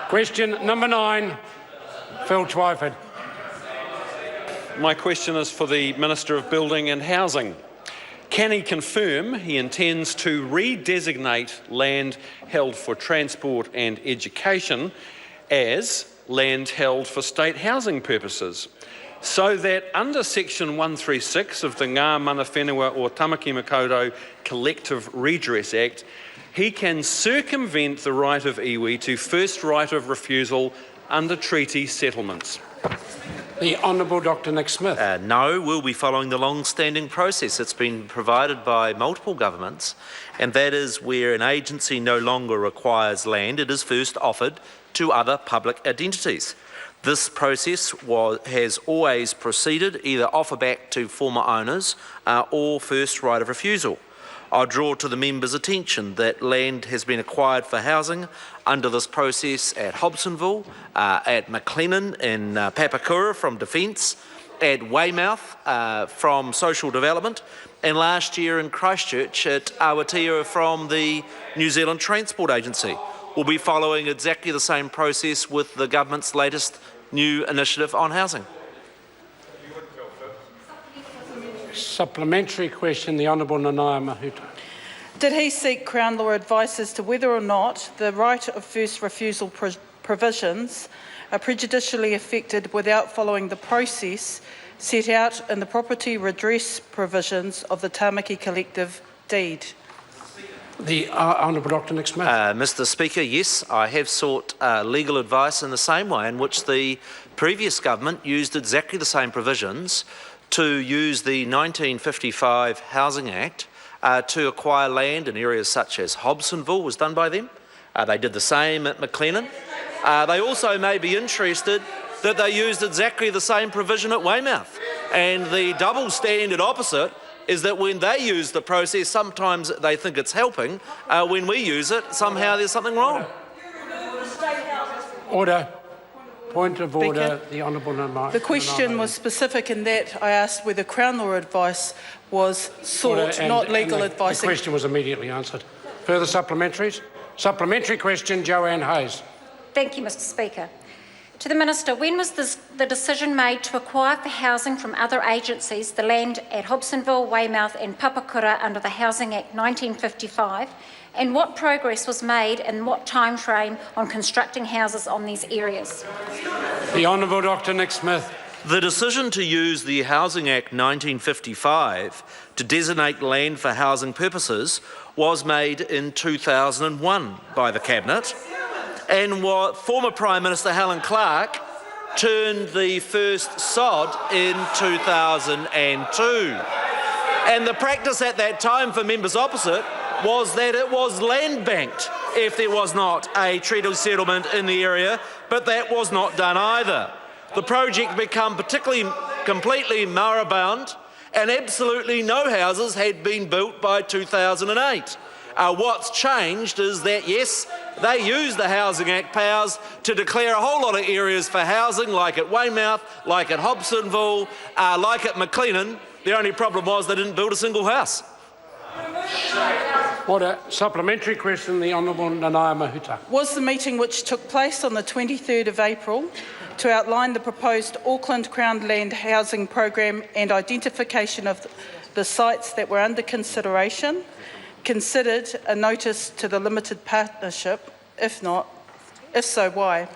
Question number 9, Phil Twyford. My question is for the Minister of Building and Housing. Can he confirm he intends to redesignate land held for transport and education as land held for state housing purposes, so that under section 136 of the Ngā Mana Whenua or Tāmaki Makaurau Collective Redress Act, he can circumvent the right of iwi to first right of refusal under treaty settlements? The Honourable Dr Nick Smith. No, we'll be following the long-standing process that's been provided by multiple governments, and that is where an agency no longer requires land, it is first offered to other public entities. This process has always proceeded either offer back to former owners or first right of refusal. I draw to the members' attention that land has been acquired for housing under this process at Hobsonville, at McLennan in Papakura from Defence, at Weymouth from Social Development, and last year in Christchurch at Awatea from the New Zealand Transport Agency. We'll be following exactly the same process with the government's latest new initiative on housing. Supplementary question, the Honourable Nanaia Mahuta. Did he seek Crown Law advice as to whether or not the right of first refusal provisions are prejudicially affected without following the process set out in the property redress provisions of the Tāmaki collective deed? The Honourable Dr Nick Smith. Mr Speaker, yes, I have sought legal advice in the same way in which the previous government used exactly the same provisions to use the 1955 Housing Act to acquire land in areas such as Hobsonville was done by them. They did the same at McLennan. They also may be interested that they used exactly the same provision at Weymouth. And the double standard opposite is that when they use the process, sometimes they think it's helping. When we use it, somehow there's something wrong. Order. Point of order, the Honourable Nanaia. The question was specific in that I asked whether Crown Law advice was sought, not legal advice. The question was immediately answered. Further supplementaries? Supplementary question, Joanne Hayes. Thank you, Mr Speaker. To the Minister, when was the decision made to acquire for housing from other agencies the land at Hobsonville, Weymouth and Papakura under the Housing Act 1955, and what progress was made and what time frame on constructing houses on these areas? The Honourable Dr Nick Smith. The decision to use the Housing Act 1955 to designate land for housing purposes was made in 2001 by the Cabinet, and what former Prime Minister Helen Clark turned the first sod in 2002. And the practice at that time for members opposite was that it was land banked if there was not a treaty settlement in the area, but that was not done either. The project became completely moribund, and absolutely no houses had been built by 2008. What's changed is that, yes, they used the Housing Act powers to declare a whole lot of areas for housing, like at Weymouth, like at Hobsonville, like at McLennan. The only problem was they didn't build a single house. Order. Supplementary question, the Honourable Nanaia Mahuta. Was the meeting which took place on the 23rd of April to outline the proposed Auckland Crown Land Housing Programme and identification of the sites that were under consideration considered a notice to the limited partnership? If not, if so, why?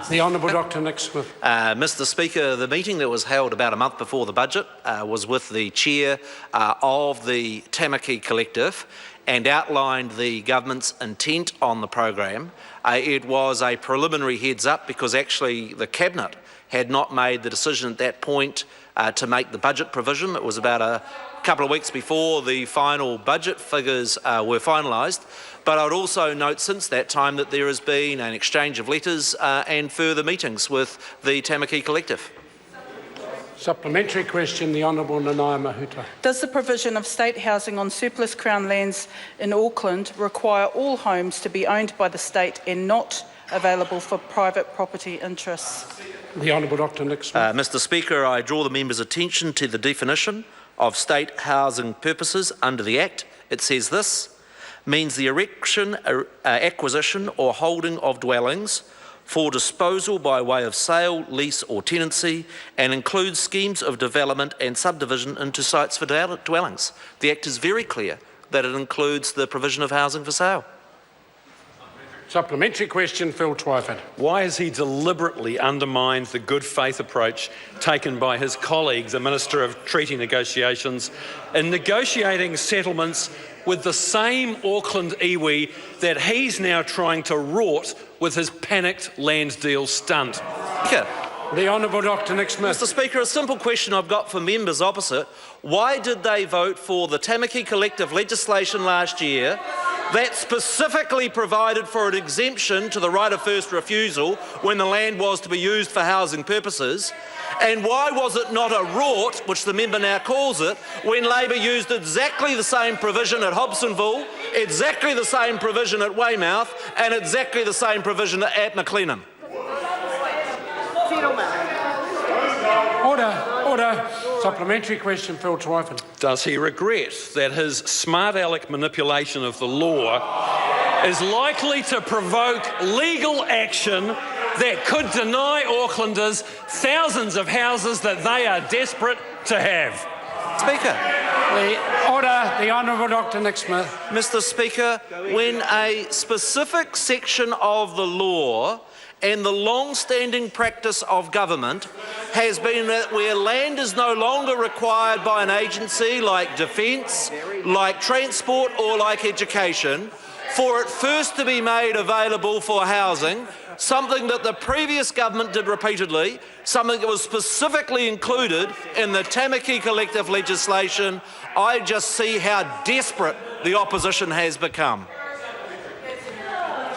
The Honourable Dr Nick Smith. Mr Speaker, the meeting that was held about a month before the budget was with the chair of the Tāmaki Collective and outlined the government's intent on the program. It was a preliminary heads up because actually the Cabinet had not made the decision at that point to make the budget provision. It was about a couple of weeks before the final budget figures were finalised. But I would also note since that time that there has been an exchange of letters and further meetings with the Tāmaki Collective. Supplementary question, the Honourable Nanaia Mahuta. Does the provision of state housing on surplus Crown lands in Auckland require all homes to be owned by the state and not available for private property interests? The Honourable Dr Nick Smith. Mr Speaker, I draw the members' attention to the definition of state housing purposes under the Act. It says this: means the erection, acquisition or holding of dwellings for disposal by way of sale, lease or tenancy, and includes schemes of development and subdivision into sites for dwellings. The Act is very clear that it includes the provision of housing for sale. Supplementary question, Phil Twyford. Why has he deliberately undermined the good faith approach taken by his colleague, the Minister of Treaty Negotiations, in negotiating settlements with the same Auckland iwi that he's now trying to rort with his panicked land deal stunt? Speaker. The Honourable Dr Nick Smith. Mr Speaker, a simple question I've got for members opposite. Why did they vote for the Tāmaki collective legislation last year that specifically provided for an exemption to the right of first refusal when the land was to be used for housing purposes? And why was it not a rort, which the member now calls it, when Labor used exactly the same provision at Hobsonville, exactly the same provision at Weymouth, and exactly the same provision at McLennan? Order. Supplementary question, Phil Twyford. Does he regret that his smart aleck manipulation of the law is likely to provoke legal action that could deny Aucklanders thousands of houses that they are desperate to have? Speaker. The Honourable Dr Nick Smith. Mr Speaker, when a specific section of the law and the long-standing practice of government has been that where land is no longer required by an agency like Defence, like Transport or like Education, for it first to be made available for housing, something that the previous government did repeatedly, something that was specifically included in the Tāmaki collective legislation, I just see how desperate the opposition has become.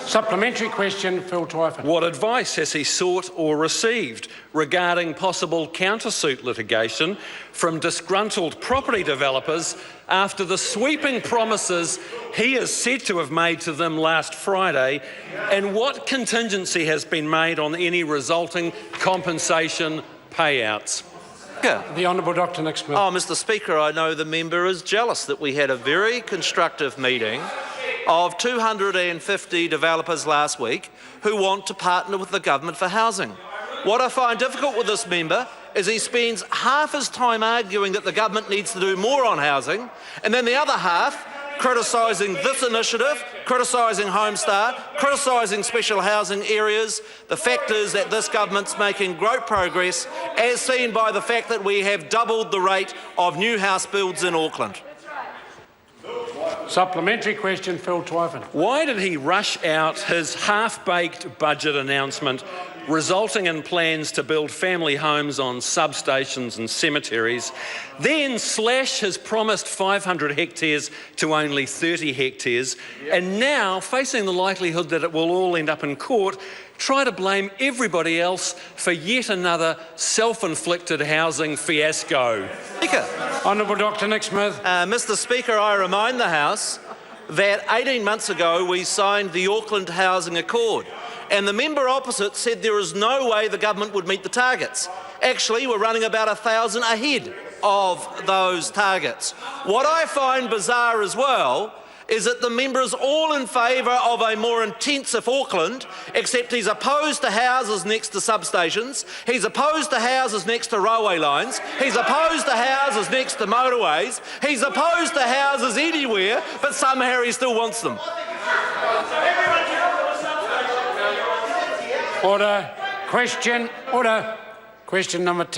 Supplementary question, Phil Twyford. What advice has he sought or received regarding possible countersuit litigation from disgruntled property developers after the sweeping promises he is said to have made to them last Friday? And what contingency has been made on any resulting compensation payouts? The Honourable Dr Nick Smith. Mr Speaker, I know the member is jealous that we had a very constructive meeting of 250 developers last week who want to partner with the government for housing. What I find difficult with this member is he spends half his time arguing that the government needs to do more on housing, and then the other half criticising this initiative, criticising Homestar, criticising special housing areas. The fact is that this government's making great progress, as seen by the fact that we have doubled the rate of new house builds in Auckland. Supplementary question, Phil Twyford. Why did he rush out his half-baked budget announcement resulting in plans to build family homes on substations and cemeteries, then slash his promised 500 hectares to only 30 hectares, and now, facing the likelihood that it will all end up in court, try to blame everybody else for yet another self-inflicted housing fiasco? Speaker. Honourable Dr Nick Smith. Mr Speaker, I remind the House that 18 months ago we signed the Auckland Housing Accord, and the member opposite said there is no way the government would meet the targets. Actually, we're running about 1,000 ahead of those targets. What I find bizarre as well is that the member is all in favour of a more intensive Auckland, except he's opposed to houses next to substations, he's opposed to houses next to railway lines, he's opposed to houses next to motorways, he's opposed to houses anywhere, but somehow he still wants them. Order. Question number 10.